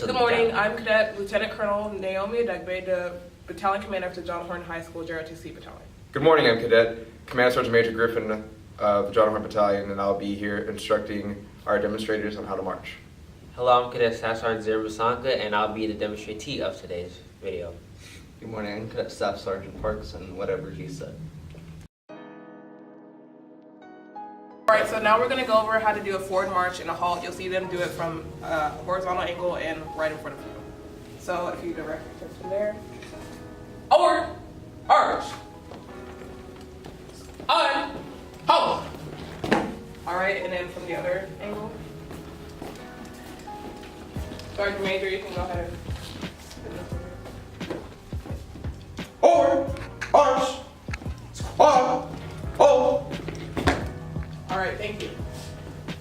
Good morning, I'm Cadet Lieutenant Colonel Naomi Adegbe, the Battalion Commander of the John Horn High School JROTC Battalion. Good morning, I'm Cadet Command Sergeant Major Griffin of the John Horn Battalion, and I'll be here instructing our demonstrators on how to march. Hello, I'm Cadet Staff Sergeant Zero Busanka, and I'll be the demonstratee of today's video. Good morning, I'm Cadet Staff Sergeant Parks, and whatever he said. Alright, so now we're going to go over how to do a forward march and a halt. You'll see them do it from a horizontal angle and right in front of you. So if you direct your attention there. Forward, arch, on, halt. Alright, and then from the other angle. Sergeant Major, you can go ahead and spin this over. Forward, arch, on, halt. Alright, thank you.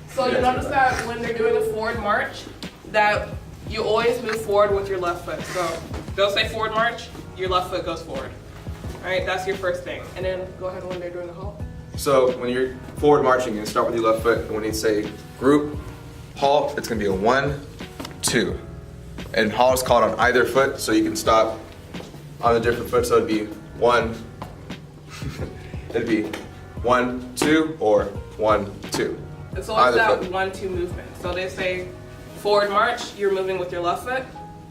So you notice that when they're doing a forward march, that you always move forward with your left foot. So they'll say forward march, your left foot goes forward. Alright, that's your first thing. And then go ahead when they're doing the halt. So when you're forward marching, you start with your left foot, and when you say group, halt, it's going to be a 1, 2. And halt is called on either foot, so you can stop on a different foot, so it'd be 1, it'd be 1, 2, or 1, 2. It's always that 1, 2 movement. So they say forward march, you're moving with your left foot.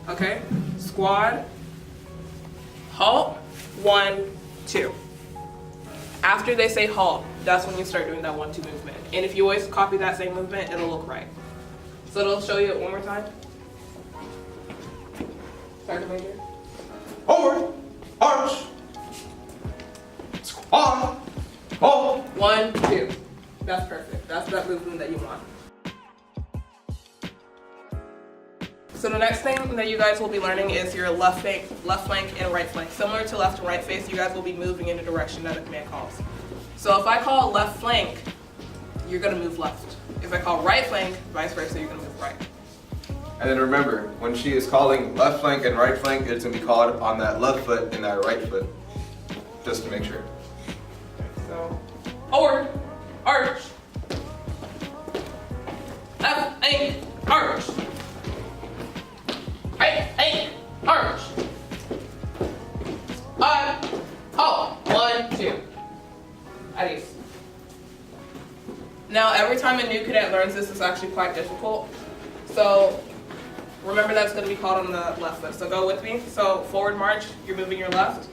Okay? Squad, halt, 1, 2. After they say halt, that's when you start doing that 1, 2 movement. And if you always copy that same movement, it'll look right. So it'll show you it one more time. Sergeant Major. Forward, arch, squad, halt. 1, 2. That's perfect. That's that movement that you want. So the next thing that you guys will be learning is your left flank and right flank. Similar to left and right face, you guys will be moving in the direction that the command calls. So if I call left flank, you're going to move left. If I call right flank, vice versa, you're going to move right. And then remember, when she is calling left flank and right flank, it's going to be called on that left foot and that right foot, just to make sure. So, forward, arch, left flank, arch, right flank, arch, on, halt, 1, 2. Adios. Now, every time a new cadet learns this, it's actually quite difficult. So, remember that's going to be called on the left foot. So go with me. So forward march, you're moving your left.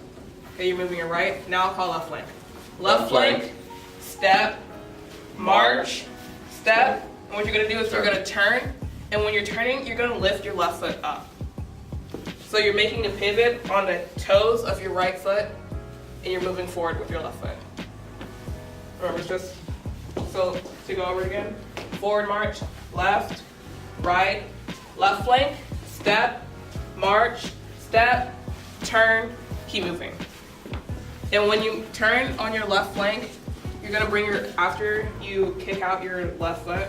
Okay, you're moving your right. Now I'll call left flank. Left flank, step, march, step. And what you're going to do is you're going to turn. And when you're turning, you're going to lift your left foot up. So you're making the pivot on the toes of your right foot, and you're moving forward with your left foot. Remember, it's just, so to go over it again. Forward march, left, right, left flank, step, march, step, turn, keep moving. And when you turn on your left flank, you're gonna bring after you kick out your left foot,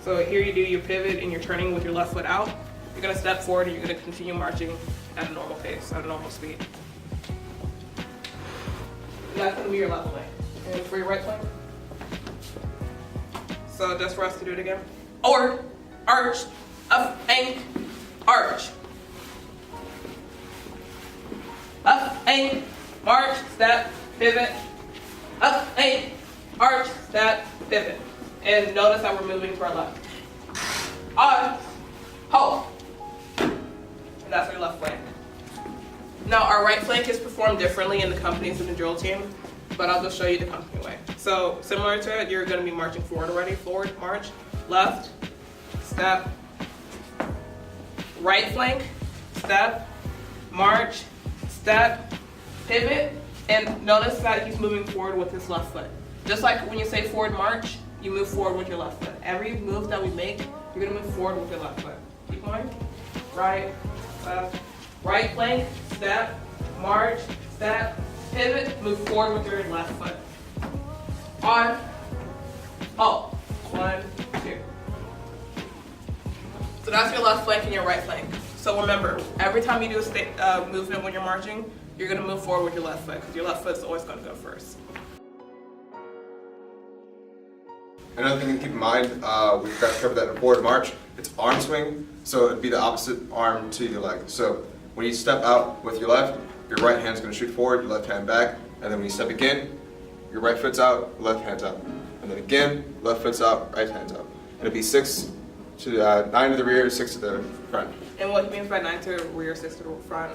so here you do your pivot and you're turning with your left foot out, you're gonna step forward and you're gonna continue marching at a normal pace, at a normal speed. And that's gonna be your left flank. And for your right flank, so just for us to do it again. Or, arch, up, flank, arch. Up, flank, march, step, pivot. Up, flank, arch, step, pivot. And notice that we're moving to our left. On, halt. And that's our left flank. Now our right flank is performed differently in the companies and the drill team, but I'll just show you the company way. So similar to it, you're going to be marching forward already. Forward, march, left, step, right flank, step, march, step, pivot, and notice that he's moving forward with his left foot. Just like when you say forward march, you move forward with your left foot. Every move that we make, you're going to move forward with your left foot. Keep going. Right, left, right flank, step, march, step, pivot, move forward with your left foot. On, halt, 1, 2. So that's your left flank and your right flank. So remember, every time you do a movement when you're marching, you're going to move forward with your left foot because your left foot's always going to go first. Another thing to keep in mind, we've got to cover that in forward march. It's arm swing, so it'd be the opposite arm to your leg. So when you step out with your left, your right hand's going to shoot forward, your left hand back, and then when you step again, your right foot's out, left hand's out, and then again, left foot's out, right hand's out. It'll be 9 to the rear, 6 to the front. And what he means by 9 to the rear, 6 to the front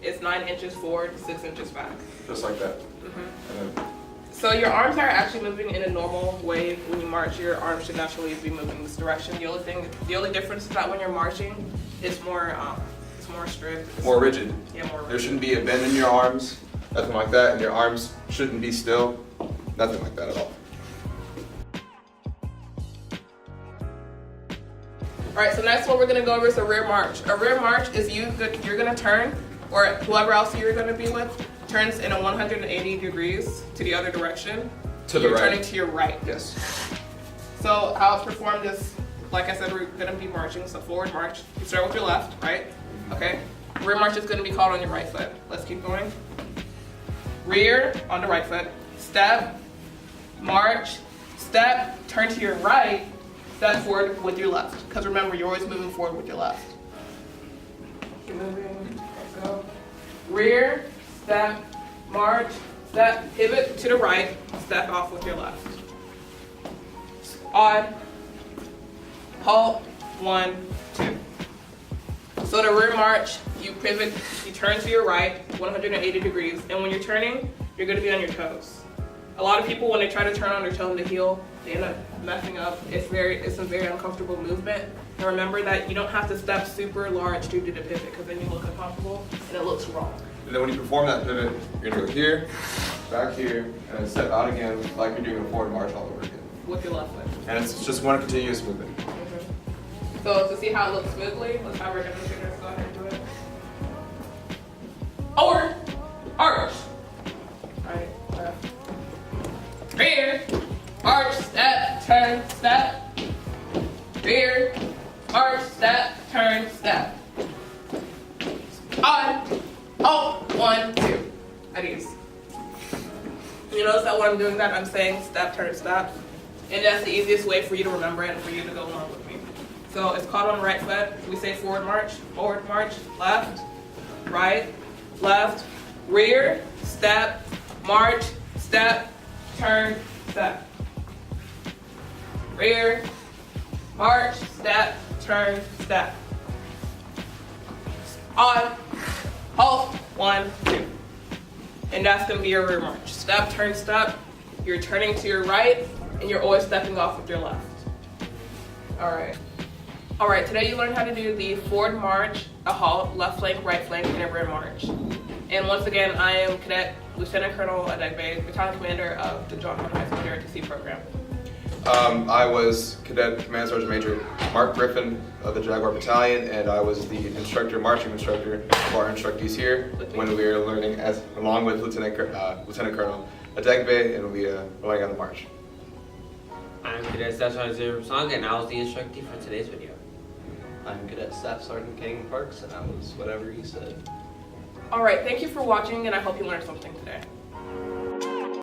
is 9 inches forward, 6 inches back. Just like that. And then, So your arms are actually moving in a normal way. When you march, your arms should naturally be moving this direction. The only difference is that when you're marching, it's more strict. more rigid. Yeah, more rigid. There shouldn't be a bend in your arms, nothing like that, and your arms shouldn't be still, nothing like that at all. All right, so next what we're gonna go over is a rear march. A rear march is you're gonna turn, or whoever else you're gonna be with, turns in a 180 degrees to the other direction. To the You're right. turning to your right. Yes. So how it's performed is, like I said, we're gonna be marching, so forward march. You start with your left, right? Okay. Rear march is gonna be called on your right foot. Let's keep going. Rear on the right foot. Step, march, step, turn to your right, step forward with your left. Because remember, you're always moving forward with your left. Keep moving, let's go. Rear, step, march, step, pivot to the right, step off with your left. On, halt, 1, 2. So the rear march, you pivot, you turn to your right, 180 degrees, and when you're turning, you're gonna be on your toes. A lot of people, when they try to turn on their toe in the heel, they end up messing up. It's a very uncomfortable movement. And remember that you don't have to step super large due to the pivot, because then you look uncomfortable and it looks wrong. And then when you perform that pivot, you're gonna go here, back here, and then step out again like you're doing a forward march all over again. With your left foot. And it's just one continuous movement. So to see how it looks smoothly, let's have our demonstrators go ahead and do it. Or arch. Right, left. Rear, arch, step, turn, step. Rear, arch, step, turn, step. On, halt, 1, 2. Ideas. You notice that when I'm doing that, I'm saying step, turn, step. And that's the easiest way for you to remember it and for you to go along with me. So it's called on the right foot. We say forward march, left, right, left, rear, step, march, step, turn, step. Rear, march, step, turn, step. On, halt, 1, 2. And that's gonna be your rear march. Step, turn, step. You're turning to your right, and you're always stepping off with your left. All right, today you learned how to do the forward march, a halt, left flank, right flank, and a rear march. And once again, I am Cadet Lieutenant Colonel Adegbe, Battalion Commander of the John High School JROTC program. I was Cadet Command Sergeant Major Mark Griffin of the Jaguar Battalion, and I was the marching instructor for our instructees here when we were learning, along with Lieutenant Colonel Adegbe, and we were learning on the march. I'm Cadet Staff Sergeant Zero Song, and I was the instructor for today's video. I'm Cadet Staff Sergeant King Parks, and I was whatever you said. All right, thank you for watching, and I hope you learned something today.